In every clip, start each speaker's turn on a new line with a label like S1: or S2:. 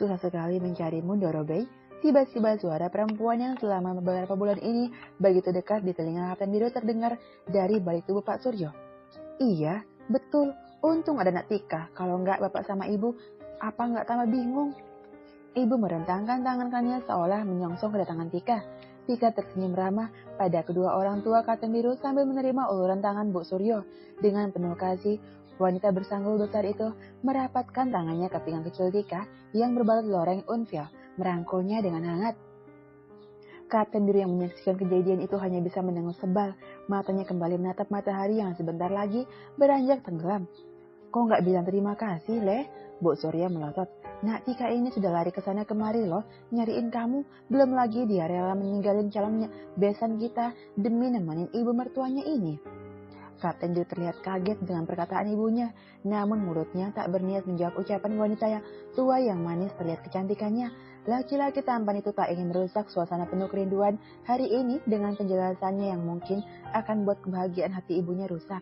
S1: Susah sekali mencarimu, Dorobei. Tiba-tiba suara perempuan yang selama beberapa bulan ini begitu dekat di telinga Kapten Biru terdengar dari balik tubuh Pak Suryo. Iya, betul. Untung ada Nak Tika. Kalau enggak bapak sama ibu, apa enggak tambah bingung? Ibu merentangkan tangan kanannya seolah menyongsong kedatangan Tika. Tika tersenyum ramah pada kedua orang tua Kapten Biru sambil menerima uluran tangan Bu Suryo. Dengan penuh kasih, wanita bersanggul besar itu merapatkan tangannya ke pinggang kecil Tika yang berbalut loreng unfil, merangkulnya dengan hangat. Kapten Biru yang menyaksikan kejadian itu hanya bisa mendengus sebal. Matanya kembali menatap matahari yang sebentar lagi beranjak tenggelam. Kok nggak bilang terima kasih, Leh? Bu Surya melotot. Nak Tika ini sudah lari ke sana kemari loh, nyariin kamu. Belum lagi dia rela meninggalin calonnya besan kita demi nemenin ibu mertuanya ini. Kapten Biru terlihat kaget dengan perkataan ibunya, namun mulutnya tak berniat menjawab ucapan wanita yang tua yang manis terlihat kecantikannya. Laki-laki tampan itu tak ingin merusak suasana penuh kerinduan hari ini dengan penjelasannya yang mungkin akan buat kebahagiaan hati ibunya rusak.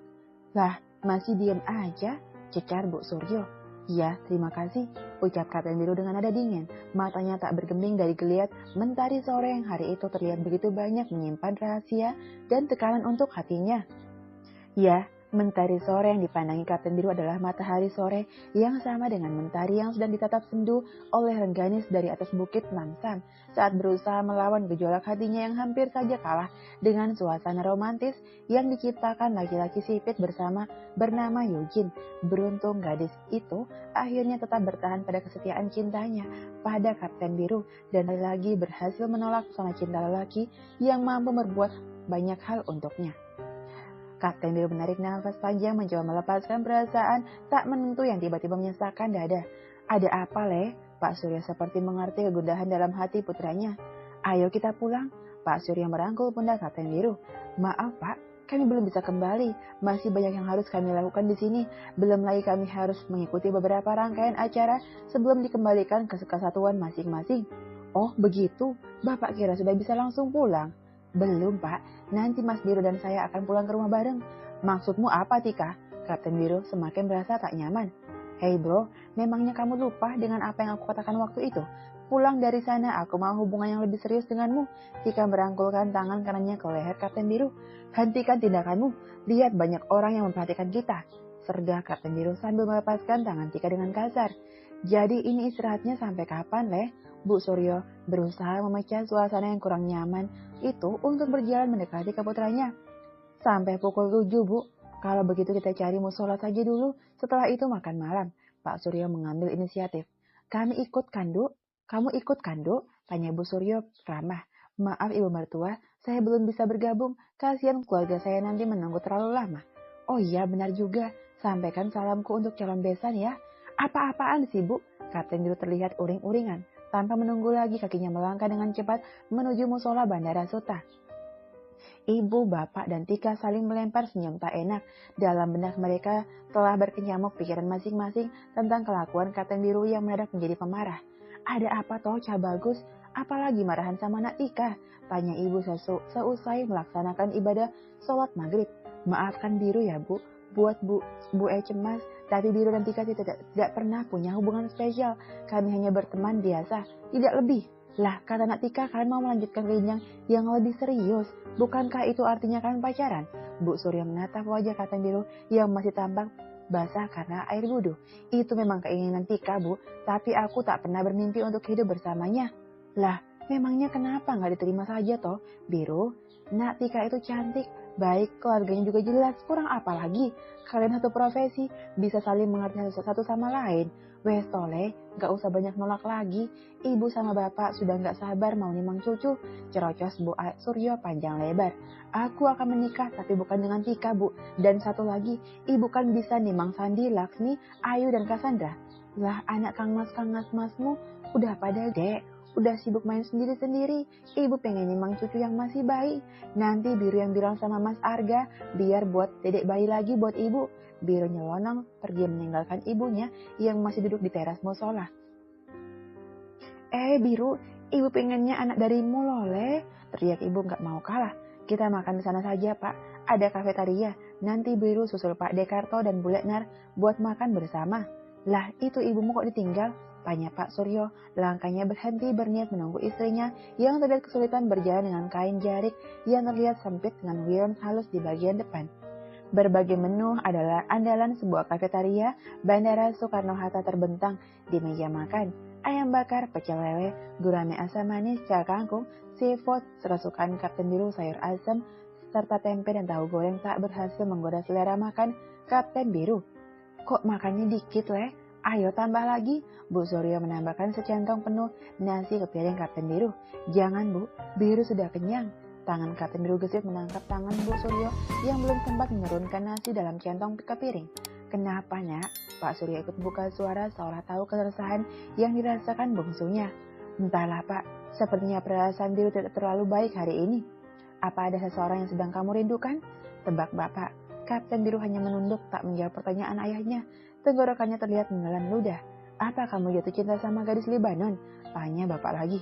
S1: Lah, masih diam aja, cecar Bu Suryo. Ya, terima kasih, ucap Kapten Biru dengan nada dingin. Matanya tak bergeming dari geliat mentari sore yang hari itu terlihat begitu banyak menyimpan rahasia dan tekanan untuk hatinya. Ya, mentari sore yang dipandangi Kapten Biru adalah matahari sore yang sama dengan mentari yang sedang ditatap sendu oleh Rengganis dari atas bukit Nangsam saat berusaha melawan gejolak hatinya yang hampir saja kalah dengan suasana romantis yang diciptakan laki-laki sipit bernama Yujin. Beruntung gadis itu akhirnya tetap bertahan pada kesetiaan cintanya pada Kapten Biru dan lagi berhasil menolak pesona cinta lelaki yang mampu berbuat banyak hal untuknya. Kapten Biru menarik nafas panjang mencoba melepaskan perasaan tak menentu yang tiba-tiba menyesakkan dada. Ada apa, Leh? Pak Surya seperti mengerti kegundahan dalam hati putranya. Ayo kita pulang. Pak Surya merangkul pundak Kapten Biru. Maaf, Pak. Kami belum bisa kembali. Masih banyak yang harus kami lakukan di sini. Belum lagi kami harus mengikuti beberapa rangkaian acara sebelum dikembalikan ke kesatuan masing-masing. Oh, begitu. Bapak kira sudah bisa langsung pulang. Belum, Pak. Nanti Mas Biru dan saya akan pulang ke rumah bareng. Maksudmu apa, Tika? Kapten Biru semakin merasa tak nyaman. Hei bro, memangnya kamu lupa dengan apa yang aku katakan waktu itu? Pulang dari sana, aku mau hubungan yang lebih serius denganmu. Tika merangkulkan tangan kanannya ke leher Kapten Biru. Hentikan tindakanmu. Lihat banyak orang yang memperhatikan kita. Sergah Kapten Biru sambil melepaskan tangan Tika dengan kasar. Jadi ini istirahatnya sampai kapan, Leh? Bu Suryo berusaha memecah suasana yang kurang nyaman itu untuk berjalan mendekati ke putranya. Sampai pukul 7, Bu. Kalau begitu kita cari musola saja dulu, setelah itu makan malam. Pak Suryo mengambil inisiatif. Kamu ikut kan, Du? Tanya Bu Suryo ramah. Maaf Ibu Mertua, saya belum bisa bergabung. Kasihan keluarga saya nanti menunggu terlalu lama. Oh iya, benar juga. Sampaikan salamku untuk calon besan ya. Apa-apaan sih, Bu? Kapten Biru terlihat uring-uringan. Tanpa menunggu lagi, kakinya melangkah dengan cepat menuju musola Bandara Suta. Ibu, bapak, dan Tika saling melempar senyum tak enak. Dalam benak mereka telah berkecamuk pikiran masing-masing tentang kelakuan Kapten Biru yang mendadak menjadi pemarah. Ada apa toh, Ca Bagus? Apalagi marahan sama Nak Tika? Tanya ibu seusai melaksanakan ibadah sholat maghrib. Maafkan Biru ya, Bu. Buat Bu cemas, tapi Biru dan Tika tidak pernah punya hubungan spesial. Kami hanya berteman biasa, tidak lebih. Lah, kata Nak Tika, kalian mau melanjutkan ke jenjang yang lebih serius. Bukankah itu artinya kalian pacaran? Bu Surya menatap wajah Kapten Biru yang masih tampak basah karena air wudhu. Itu memang keinginan Tika, Bu. Tapi aku tak pernah bermimpi untuk hidup bersamanya. Lah, memangnya kenapa nggak diterima saja toh, Biru? Nak Tika itu cantik, baik, keluarganya juga jelas. Kurang apa lagi? Kalian satu profesi, bisa saling mengerti satu sama lain. Wes toleh, gak usah banyak nolak lagi. Ibu sama bapak sudah gak sabar mau nimang cucu. Cerocos Bu Suryo panjang lebar. Aku akan menikah tapi bukan dengan Tika, Bu. Dan satu lagi, ibu kan bisa nimang Sandi, Laksmi, Ayu, dan Cassandra. Lah anak Kang Masmu udah pada gede. Udah sibuk main sendiri-sendiri. Ibu pengen nimang cucu yang masih bayi. Nanti Biru yang bilang sama Mas Arga, biar buat dedek bayi lagi buat ibu. Biru nyelonong pergi meninggalkan ibunya yang masih duduk di teras musola. Biru, ibu pengennya anak darimu loh, Le. Teriak ibu gak mau kalah. Kita makan di sana saja, Pak. Ada kafetaria. Nanti Biru susul Pak Dekarto dan Bu Letnar buat makan bersama. Lah, itu ibumu kok ditinggal? Tanya Pak Suryo. Langkahnya berhenti berniat menunggu istrinya yang terlihat kesulitan berjalan dengan kain jarik yang terlihat sempit dengan wirons halus di bagian depan. Berbagai menu adalah andalan sebuah kafetaria Bandara Soekarno-Hatta terbentang di meja makan. Ayam bakar, pecel lele, gurame asam manis, cak kangkung, seafood, kesukaan Kapten Biru sayur asam, serta tempe dan tahu goreng tak berhasil menggoda selera makan Kapten Biru. Kok makannya dikit, Le? Ayo tambah lagi. Bu Suryo menambahkan secentong penuh nasi ke piring Kapten Biru. Jangan, Bu. Biru sudah kenyang. Tangan Kapten Biru gesit menangkap tangan Bu Suryo yang belum sempat menurunkan nasi dalam centong ke piring. Kenapa, Nak? Pak Suryo ikut buka suara seolah tahu keresahan yang dirasakan bungsunya. Entahlah, Pak. Sepertinya perasaan Biru tidak terlalu baik hari ini. Apa ada seseorang yang sedang kamu rindukan? Tebak Bapak. Kapten Biru hanya menunduk tak menjawab pertanyaan ayahnya. Tenggorokannya terlihat menelan ludah. Apa kamu jatuh cinta sama gadis Libanon? Tanya Bapak lagi.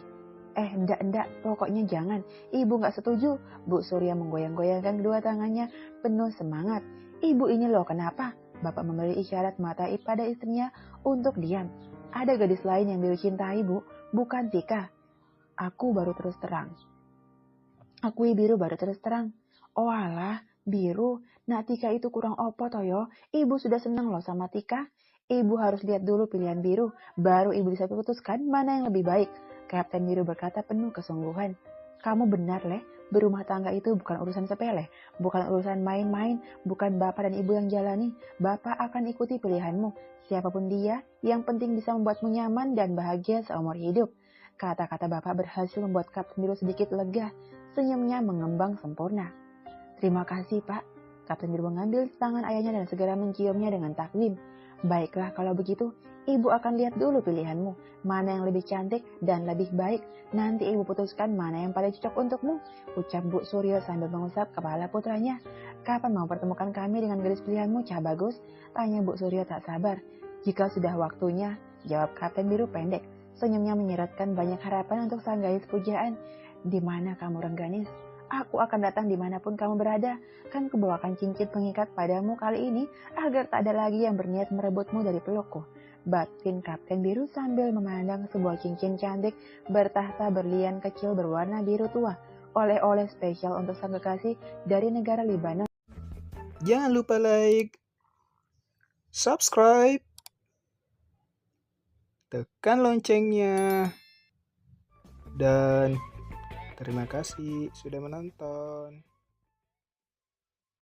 S1: Enggak, pokoknya jangan. Ibu gak setuju. Bu Surya menggoyang-goyangkan kedua tangannya penuh semangat. Ibu ini loh kenapa? Bapak memberi isyarat mata pada istrinya untuk diam. Ada gadis lain yang Biru cintai, Bu. Bukan Tika. Akui Biru baru terus terang. Oh alah, Biru, nak Tika itu kurang opo toyo. Ibu sudah senang loh sama Tika. Ibu harus lihat dulu pilihan Biru, baru ibu bisa putuskan mana yang lebih baik. Kapten Biru berkata penuh kesungguhan. Kamu benar, Le. Berumah tangga itu bukan urusan sepele, bukan urusan main-main, bukan bapak dan ibu yang jalani. Bapak akan ikuti pilihanmu, siapapun dia, yang penting bisa membuatmu nyaman dan bahagia seumur hidup. Kata-kata bapak berhasil membuat Kapten Biru sedikit lega. Senyumnya mengembang sempurna. Terima kasih, Pak. Kapten Biru mengambil tangan ayahnya dan segera menciumnya dengan takdim. Baiklah kalau begitu, ibu akan lihat dulu pilihanmu. Mana yang lebih cantik dan lebih baik. Nanti ibu putuskan mana yang paling cocok untukmu. Ucap Bu Suryo sambil mengusap kepala putranya. Kapan mau pertemukan kami dengan gadis pilihanmu, Cah Bagus? Tanya Bu Suryo tak sabar. Jika sudah waktunya, jawab Kapten Biru pendek. Senyumnya menyeratkan banyak harapan untuk sang gadis pujaan. Di mana kamu, Rengganis? Aku akan datang dimanapun kamu berada. Kan kubawakan cincin pengikat padamu kali ini agar tak ada lagi yang berniat merebutmu dari pelukku. Batin Kapten Biru sambil memandang sebuah cincin cantik bertahta berlian kecil berwarna biru tua. Oleh-oleh spesial untuk sang kekasih dari negara Libanon.
S2: Jangan lupa like, subscribe, tekan loncengnya, dan terima kasih sudah menonton.